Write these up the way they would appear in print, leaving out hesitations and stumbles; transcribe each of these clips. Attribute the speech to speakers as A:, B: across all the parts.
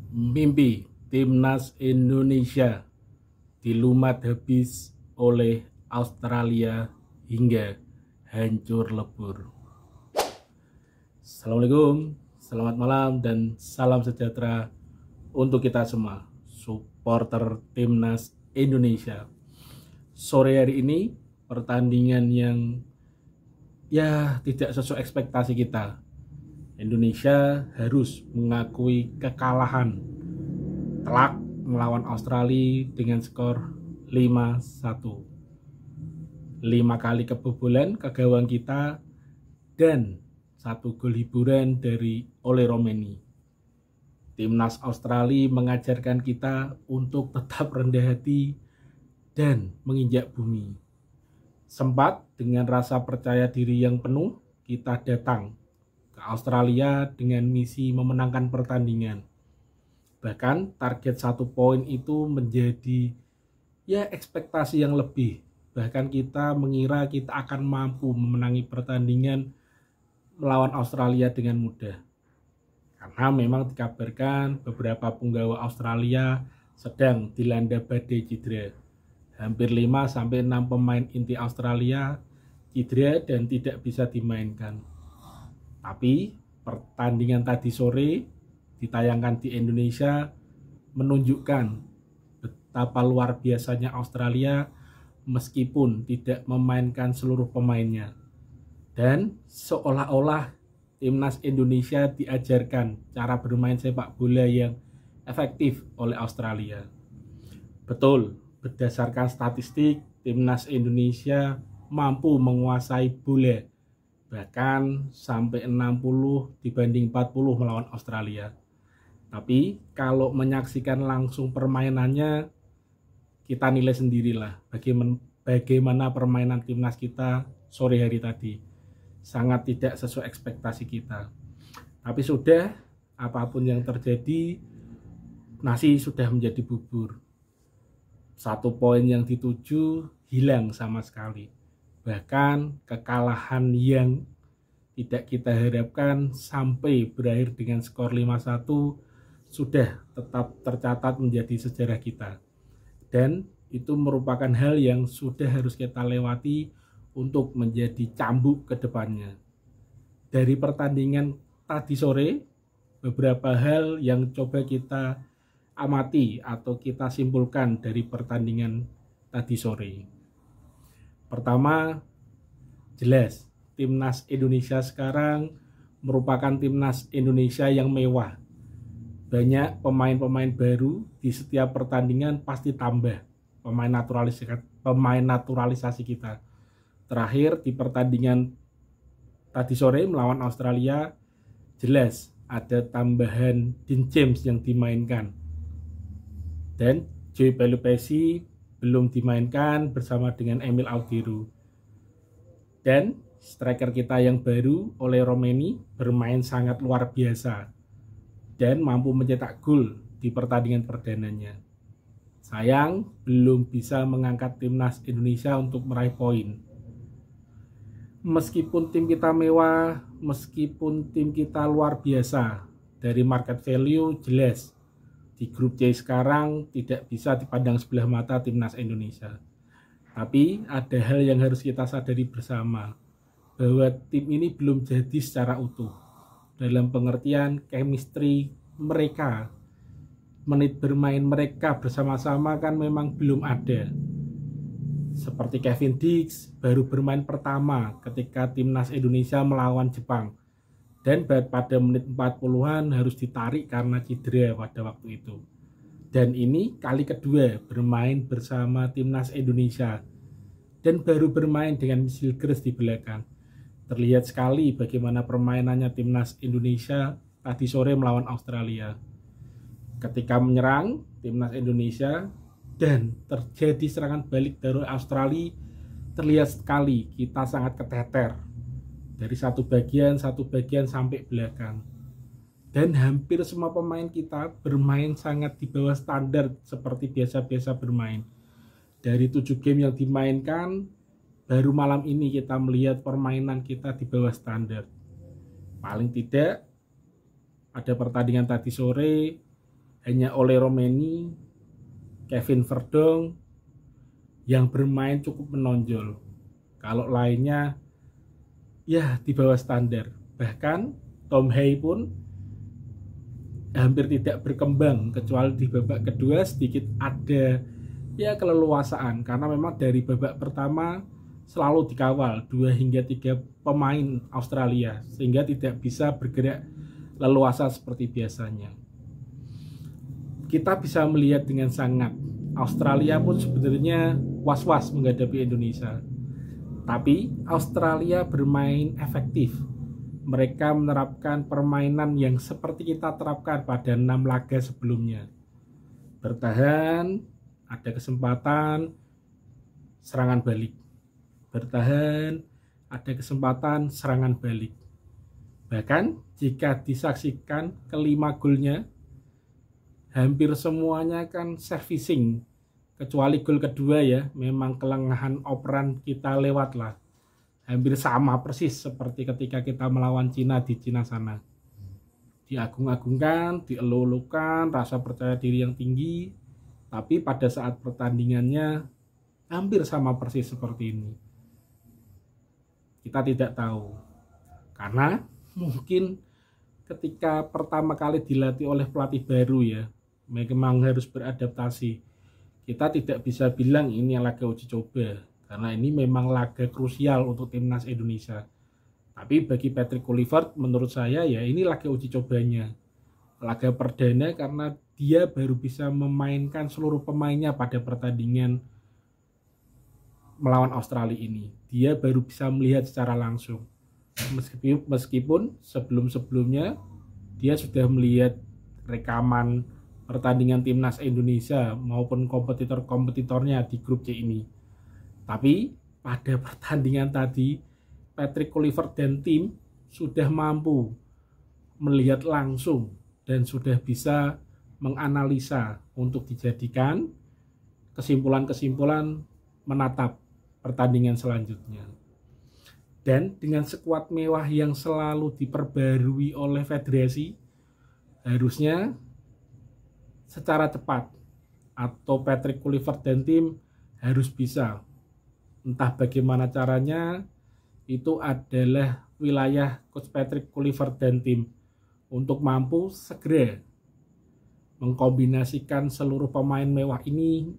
A: Mimpi timnas Indonesia dilumat habis oleh Australia hingga hancur lebur. Assalamualaikum, selamat malam dan salam sejahtera untuk kita semua, supporter timnas Indonesia. Sore hari ini pertandingan yang tidak sesuai ekspektasi kita. Indonesia harus mengakui kekalahan telak melawan Australia dengan skor 5-1. 5 kali kebobolan ke gawang kita dan 1 gol hiburan dari Ole Romeni. Timnas Australia mengajarkan kita untuk tetap rendah hati dan menginjak bumi. Sempat dengan rasa percaya diri yang penuh, kita datang ke Australia dengan misi memenangkan pertandingan. Bahkan target 1 poin itu menjadi ekspektasi yang lebih. Bahkan kita mengira kita akan mampu memenangi pertandingan melawan Australia dengan mudah. Karena memang dikabarkan beberapa punggawa Australia sedang dilanda badai cedera. Hampir 5-6 pemain inti Australia cedera dan tidak bisa dimainkan. Tapi pertandingan tadi sore ditayangkan di Indonesia menunjukkan betapa luar biasanya Australia meskipun tidak memainkan seluruh pemainnya. Dan seolah-olah timnas Indonesia diajarkan cara bermain sepak bola yang efektif oleh Australia. Betul, berdasarkan statistik timnas Indonesia mampu menguasai bola bahkan sampai 60 dibanding 40 melawan Australia. Tapi kalau menyaksikan langsung permainannya, kita nilai sendirilah bagaimana permainan timnas kita sore hari tadi. Sangat tidak sesuai ekspektasi kita. Tapi sudah, apapun yang terjadi, nasi sudah menjadi bubur. 1 poin yang dituju hilang sama sekali. Bahkan kekalahan yang tidak kita harapkan sampai berakhir dengan skor 5-1 sudah tetap tercatat menjadi sejarah kita. Dan itu merupakan hal yang sudah harus kita lewati untuk menjadi cambuk ke depannya. Dari pertandingan tadi sore, beberapa hal yang coba kita amati atau kita simpulkan dari pertandingan tadi sore. Pertama, jelas timnas Indonesia sekarang merupakan timnas Indonesia yang mewah. Banyak pemain-pemain baru di setiap pertandingan pasti tambah pemain naturalisasi kita. Terakhir di pertandingan tadi sore melawan Australia, jelas ada tambahan Dean James yang dimainkan. Dan Joey Pelupessy belum dimainkan bersama dengan Emil Audiero. Dan striker kita yang baru, Ole Romeni, bermain sangat luar biasa dan mampu mencetak gol di pertandingan perdananya. Sayang, belum bisa mengangkat timnas Indonesia untuk meraih poin. Meskipun tim kita mewah, meskipun tim kita luar biasa, dari market value jelas di grup C sekarang tidak bisa dipandang sebelah mata timnas Indonesia. Tapi ada hal yang harus kita sadari bersama, bahwa tim ini belum jadi secara utuh. Dalam pengertian chemistry mereka, menit bermain mereka bersama-sama kan memang belum ada. Seperti Kevin Dix baru bermain pertama ketika timnas Indonesia melawan Jepang. Dan pada menit 40-an harus ditarik karena cedera pada waktu itu. Dan ini kali kedua bermain bersama timnas Indonesia. Dan baru bermain dengan Michel Gres di belakang. Terlihat sekali bagaimana permainannya timnas Indonesia tadi sore melawan Australia. Ketika menyerang timnas Indonesia dan terjadi serangan balik dari Australia, terlihat sekali kita sangat keteter. Dari satu bagian sampai belakang. Dan hampir semua pemain kita bermain sangat di bawah standar seperti biasa-biasa bermain. Dari 7 game yang dimainkan, baru malam ini kita melihat permainan kita di bawah standar. Paling tidak pada pertandingan tadi sore hanya Ole Romeni, Kevin Verdonk yang bermain cukup menonjol. Kalau lainnya ya di bawah standar. Bahkan Tom Hay pun hampir tidak berkembang, kecuali di babak kedua sedikit ada ya keleluasaan, karena memang dari babak pertama selalu dikawal 2 hingga 3 pemain Australia sehingga tidak bisa bergerak leluasa seperti biasanya. Kita bisa melihat dengan sangat Australia pun sebenarnya was-was menghadapi Indonesia. Tapi Australia bermain efektif. Mereka menerapkan permainan yang seperti kita terapkan pada 6 laga sebelumnya. Bertahan, ada kesempatan, serangan balik. Bertahan, ada kesempatan, serangan balik. Bahkan jika disaksikan kelima golnya, hampir semuanya kan servicing. Kecuali gol kedua ya, memang kelengahan operan kita lewat lah. Hampir sama persis seperti ketika kita melawan Cina di Cina sana. Diagung-agungkan, dielu-elukan, rasa percaya diri yang tinggi, tapi pada saat pertandingannya hampir sama persis seperti ini. Kita tidak tahu. Karena mungkin ketika pertama kali dilatih oleh pelatih baru ya, memang harus beradaptasi. Kita tidak bisa bilang ini laga uji coba, karena ini memang laga krusial untuk timnas Indonesia. Tapi bagi Patrick Kluivert menurut saya ya ini laga uji cobanya. Laga perdana karena dia baru bisa memainkan seluruh pemainnya pada pertandingan melawan Australia ini. Dia baru bisa melihat secara langsung. Meskipun sebelum-sebelumnya dia sudah melihat rekaman pertandingan timnas Indonesia maupun kompetitor-kompetitornya di grup C ini. Tapi pada pertandingan tadi Patrick Kluivert dan tim sudah mampu melihat langsung dan sudah bisa menganalisa untuk dijadikan kesimpulan-kesimpulan menatap pertandingan selanjutnya. Dan dengan skuad mewah yang selalu diperbarui oleh federasi, harusnya secara cepat atau Patrick Kluivert dan tim harus bisa, entah bagaimana caranya, itu adalah wilayah coach Patrick Kluivert dan tim untuk mampu segera mengkombinasikan seluruh pemain mewah ini,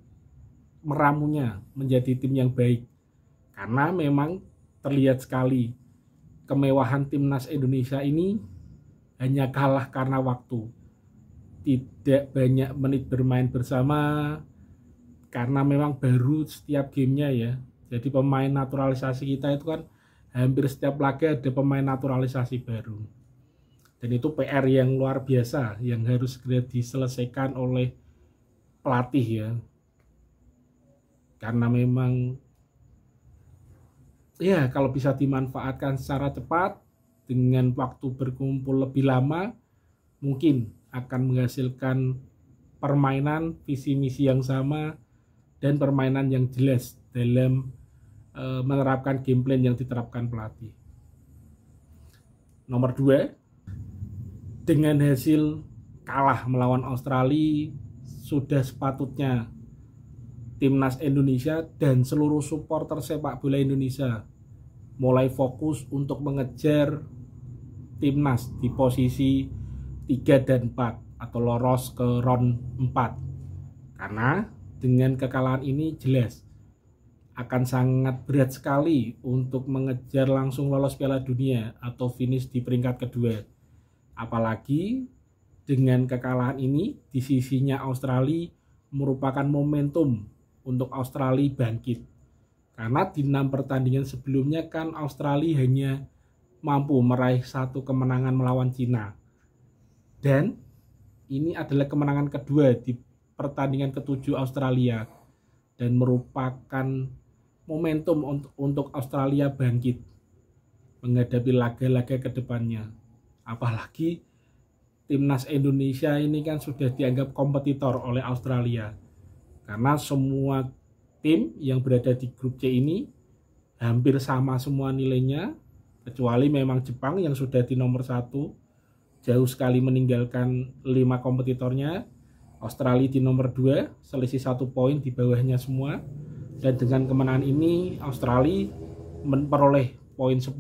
A: meramunya menjadi tim yang baik. Karena memang terlihat sekali kemewahan timnas Indonesia ini hanya kalah karena waktu. Tidak banyak menit bermain bersama, karena memang baru setiap gamenya ya. Jadi pemain naturalisasi kita itu kan hampir setiap laga ada pemain naturalisasi baru. Dan itu PR yang luar biasa yang harus segera diselesaikan oleh pelatih ya. Karena memang ya kalau bisa dimanfaatkan secara cepat dengan waktu berkumpul lebih lama, mungkin akan menghasilkan permainan visi misi yang sama dan permainan yang jelas dalam menerapkan game plan yang diterapkan pelatih. Nomor 2, dengan hasil kalah melawan Australia, sudah sepatutnya timnas Indonesia dan seluruh supporter sepak bola Indonesia mulai fokus untuk mengejar timnas di posisi 3 dan 4 atau lolos ke round 4. Karena dengan kekalahan ini jelas akan sangat berat sekali untuk mengejar langsung lolos Piala Dunia atau finish di peringkat kedua. Apalagi dengan kekalahan ini di sisinya Australia merupakan momentum untuk Australia bangkit. Karena di 6 pertandingan sebelumnya kan Australia hanya mampu meraih 1 kemenangan melawan Cina. Dan ini adalah kemenangan kedua di pertandingan ke-7 Australia dan merupakan momentum untuk Australia bangkit menghadapi laga-laga ke depannya. Apalagi timnas Indonesia ini kan sudah dianggap kompetitor oleh Australia. Karena semua tim yang berada di grup C ini hampir sama semua nilainya, kecuali memang Jepang yang sudah di nomor 1, jauh sekali meninggalkan 5 kompetitornya. Australia di nomor 2, selisih 1 poin di bawahnya semua. Dan dengan kemenangan ini Australia memperoleh poin 10.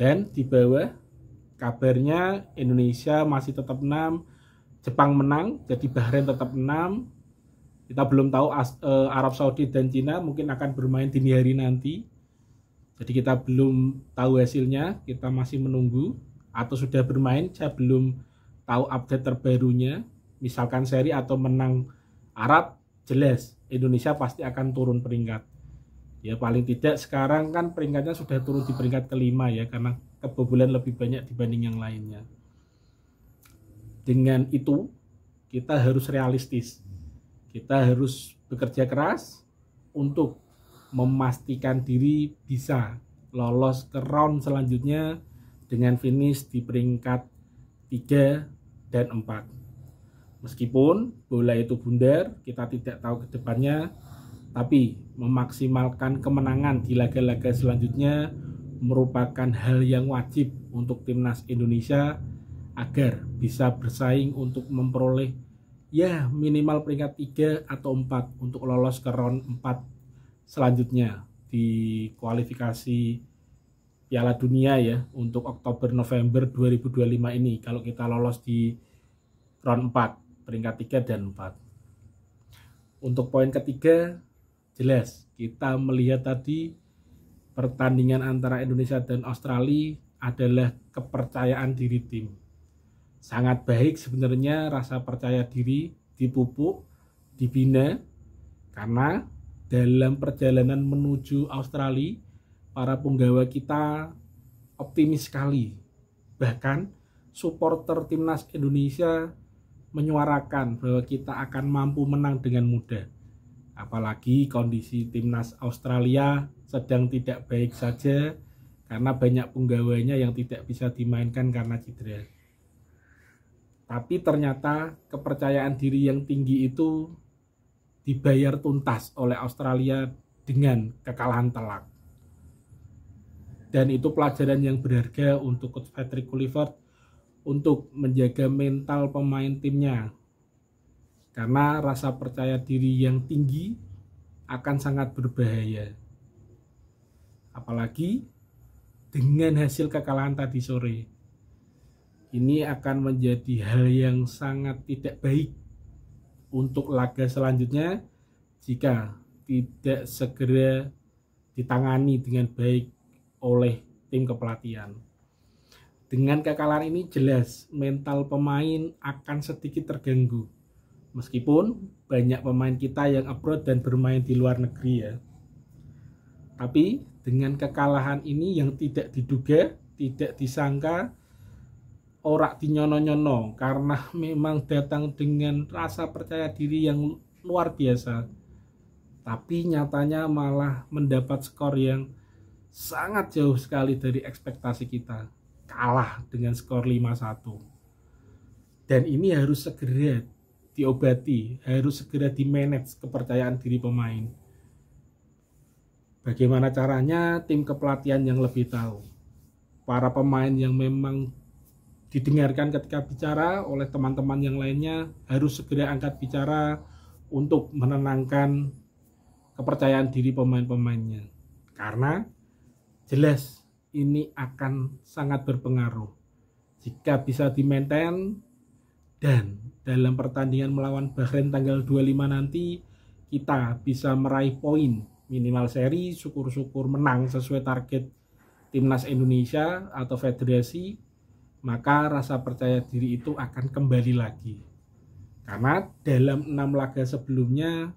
A: Dan di bawah kabarnya Indonesia masih tetap 6, Jepang menang, jadi Bahrain tetap 6. Kita belum tahu Arab Saudi dan Cina mungkin akan bermain dini hari nanti. Jadi kita belum tahu hasilnya, kita masih menunggu. Atau sudah bermain, saya belum tahu update terbarunya. Misalkan seri atau menang Arab, jelas Indonesia pasti akan turun peringkat. Ya paling tidak sekarang kan peringkatnya sudah turun di peringkat kelima ya, karena kebobolan lebih banyak dibanding yang lainnya. Dengan itu kita harus realistis. Kita harus bekerja keras untuk memastikan diri bisa lolos ke round selanjutnya dengan finish di peringkat 3 dan 4. Meskipun bola itu bundar, kita tidak tahu ke depannya, tapi memaksimalkan kemenangan di laga-laga selanjutnya merupakan hal yang wajib untuk timnas Indonesia agar bisa bersaing untuk memperoleh ya minimal peringkat 3 atau 4 untuk lolos ke round 4 selanjutnya di kualifikasi Piala Dunia ya untuk Oktober-November 2025 ini, kalau kita lolos di round 4 peringkat 3 dan 4. Untuk poin ketiga, jelas kita melihat tadi pertandingan antara Indonesia dan Australia adalah kepercayaan diri tim. Sangat baik sebenarnya rasa percaya diri dipupuk, dibina, karena dalam perjalanan menuju Australia, para punggawa kita optimis sekali. Bahkan supporter timnas Indonesia menyuarakan bahwa kita akan mampu menang dengan mudah. Apalagi kondisi timnas Australia sedang tidak baik saja karena banyak punggawanya yang tidak bisa dimainkan karena cedera. Tapi ternyata kepercayaan diri yang tinggi itu dibayar tuntas oleh Australia dengan kekalahan telak. Dan itu pelajaran yang berharga untuk Coach Patrick Kluivert untuk menjaga mental pemain timnya. Karena rasa percaya diri yang tinggi akan sangat berbahaya. Apalagi dengan hasil kekalahan tadi sore. Ini akan menjadi hal yang sangat tidak baik untuk laga selanjutnya jika tidak segera ditangani dengan baik oleh tim kepelatihan. Dengan kekalahan ini jelas mental pemain akan sedikit terganggu. Meskipun banyak pemain kita yang abroad dan bermain di luar negeri ya. Tapi dengan kekalahan ini yang tidak diduga, tidak disangka, ora dinyono-nyono, karena memang datang dengan rasa percaya diri yang luar biasa. Tapi nyatanya malah mendapat skor yang sangat jauh sekali dari ekspektasi kita. Kalah dengan skor 5-1. Dan ini harus segera diobati, harus segera dimanage kepercayaan diri pemain. Bagaimana caranya? Tim kepelatihan yang lebih tahu. Para pemain yang memang didengarkan ketika bicara oleh teman-teman yang lainnya harus segera angkat bicara untuk menenangkan kepercayaan diri pemain-pemainnya. Karena jelas ini akan sangat berpengaruh jika bisa di-maintain, dan dalam pertandingan melawan Bahrain tanggal 25 nanti kita bisa meraih poin minimal seri, syukur-syukur menang sesuai target timnas Indonesia atau federasi, maka rasa percaya diri itu akan kembali lagi. Karena dalam 6 laga sebelumnya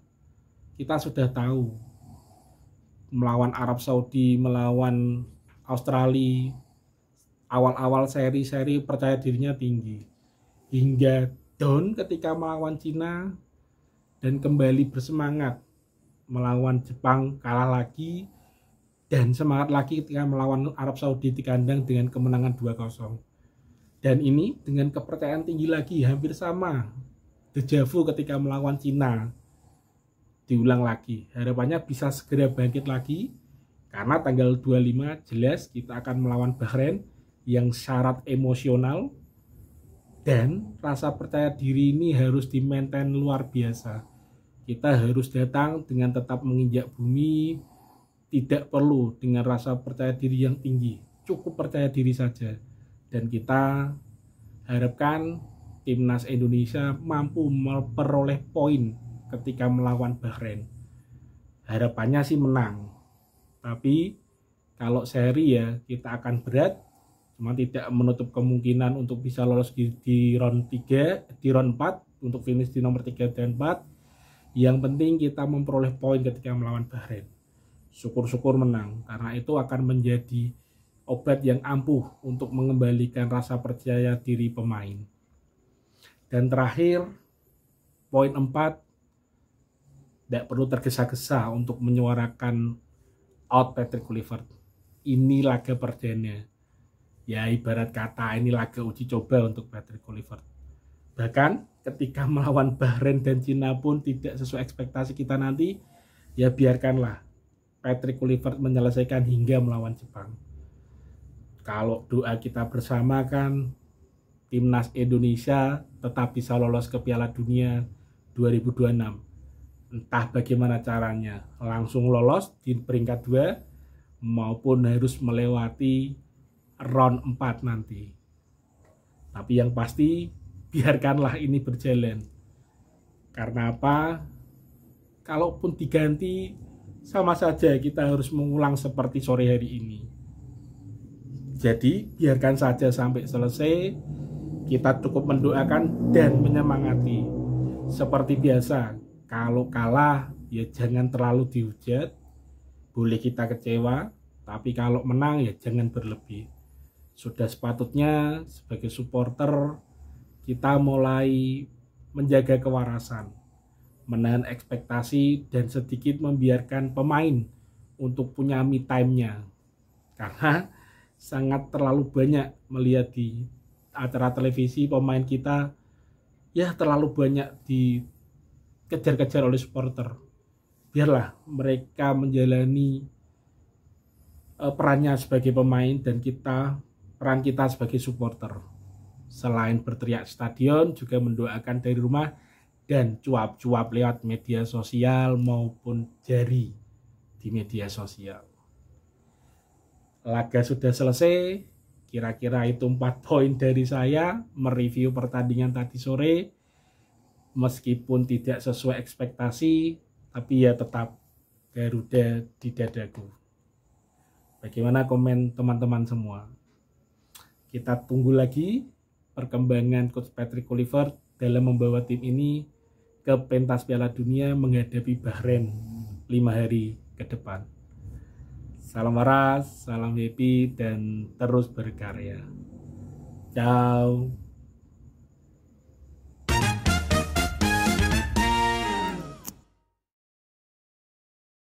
A: kita sudah tahu melawan Arab Saudi, melawan Australia, awal-awal seri-seri percaya dirinya tinggi. Hingga down ketika melawan Cina dan kembali bersemangat melawan Jepang, kalah lagi, dan semangat lagi ketika melawan Arab Saudi di kandang dengan kemenangan 2-0. Dan ini dengan kepercayaan tinggi lagi, hampir sama deja vu ketika melawan Cina. Diulang lagi, harapannya bisa segera bangkit lagi. Karena tanggal 25 jelas kita akan melawan Bahrain yang syarat emosional Dan rasa percaya diri ini harus di-maintain luar biasa. Kita harus datang dengan tetap menginjak bumi, tidak perlu dengan rasa percaya diri yang tinggi, cukup percaya diri saja. Dan kita harapkan timnas Indonesia mampu memperoleh poin ketika melawan Bahrain. Harapannya sih menang, tapi kalau seri ya kita akan berat, cuma tidak menutup kemungkinan untuk bisa lolos di round 3, di round 4 untuk finish di nomor 3 dan 4. Yang penting kita memperoleh poin ketika melawan Bahrain. Syukur-syukur menang, karena itu akan menjadi obat yang ampuh untuk mengembalikan rasa percaya diri pemain. Dan terakhir, poin 4, tidak perlu tergesa-gesa untuk menyuarakan out Patrick Kluivert. Ini laga perdana. Ya ibarat kata ini laga uji coba untuk Patrick Kluivert. Bahkan ketika melawan Bahrain dan Cina pun tidak sesuai ekspektasi kita nanti, ya biarkanlah Patrick Kluivert menyelesaikan hingga melawan Jepang. Kalau doa kita bersama kan timnas Indonesia tetap bisa lolos ke Piala Dunia 2026. Entah bagaimana caranya, langsung lolos di peringkat 2 maupun harus melewati round 4 nanti. Tapi yang pasti biarkanlah ini berjalan. Karena apa? Kalaupun diganti, sama saja kita harus mengulang seperti sore hari ini. Jadi biarkan saja sampai selesai. Kita cukup mendoakan dan menyemangati. Seperti biasa, kalau kalah ya jangan terlalu dihujat. Boleh kita kecewa, tapi kalau menang ya jangan berlebih. Sudah sepatutnya sebagai supporter kita mulai menjaga kewarasan, menahan ekspektasi dan sedikit membiarkan pemain untuk punya me time-nya. Karena sangat terlalu banyak melihat di acara televisi pemain kita ya terlalu banyak dikejar-kejar oleh supporter. Biarlah mereka menjalani perannya sebagai pemain dan peran kita sebagai supporter. Selain berteriak stadion, juga mendoakan dari rumah dan cuap-cuap lewat media sosial maupun jari di media sosial. Laga sudah selesai, kira-kira itu 4 poin dari saya mereview pertandingan tadi sore. Meskipun tidak sesuai ekspektasi, tapi ya tetap Garuda di dadaku. Bagaimana komen teman-teman semua? Kita tunggu lagi perkembangan Coach Patrick Kluivert dalam membawa tim ini ke pentas Piala Dunia menghadapi Bahrain 5 hari ke depan. Salam waras, salam happy, dan terus berkarya. Ciao.